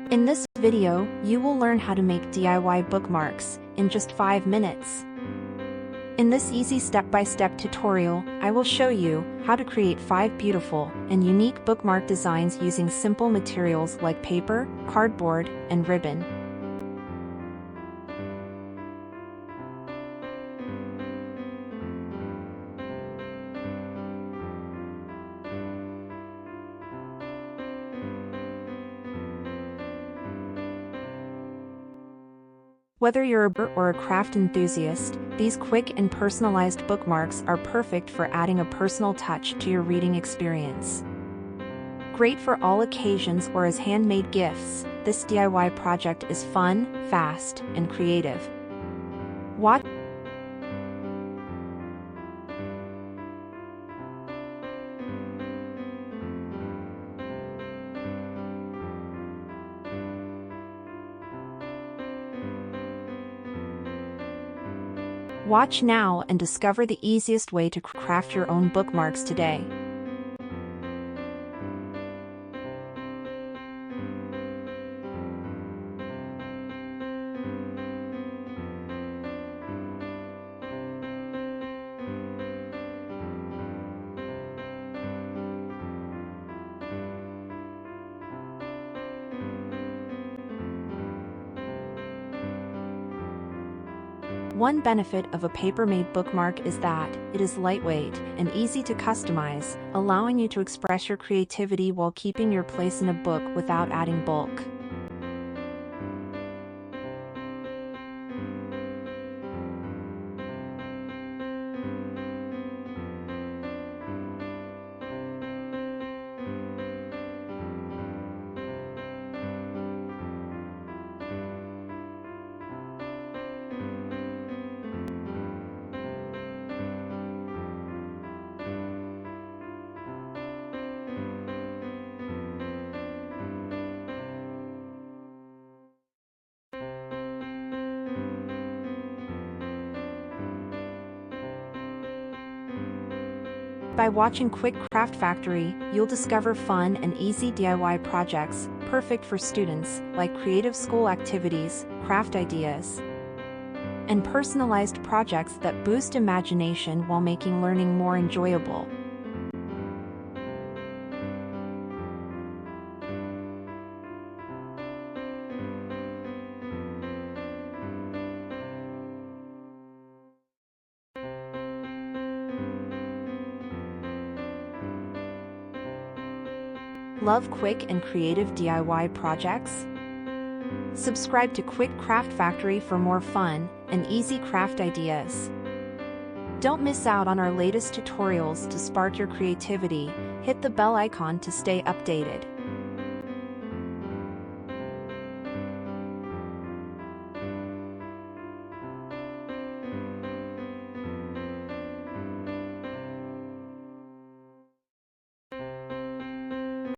In this video, you will learn how to make DIY bookmarks in just 5 minutes. In this easy step-by-step tutorial, I will show you how to create 5 beautiful and unique bookmark designs using simple materials like paper, cardboard, and ribbon. Whether you're a bookmark or a craft enthusiast, these quick and personalized bookmarks are perfect for adding a personal touch to your reading experience. Great for all occasions or as handmade gifts, this DIY project is fun, fast, and creative. Watch now and discover the easiest way to craft your own bookmarks today. One benefit of a paper-made bookmark is that it is lightweight and easy to customize, allowing you to express your creativity while keeping your place in a book without adding bulk. By watching Quick Craft Factory, you'll discover fun and easy DIY projects, perfect for students, like creative school activities, craft ideas, and personalized projects that boost imagination while making learning more enjoyable. Love quick and creative DIY projects? Subscribe to Quick Craft Factory for more fun and easy craft ideas. Don't miss out on our latest tutorials to spark your creativity. Hit the bell icon to stay updated.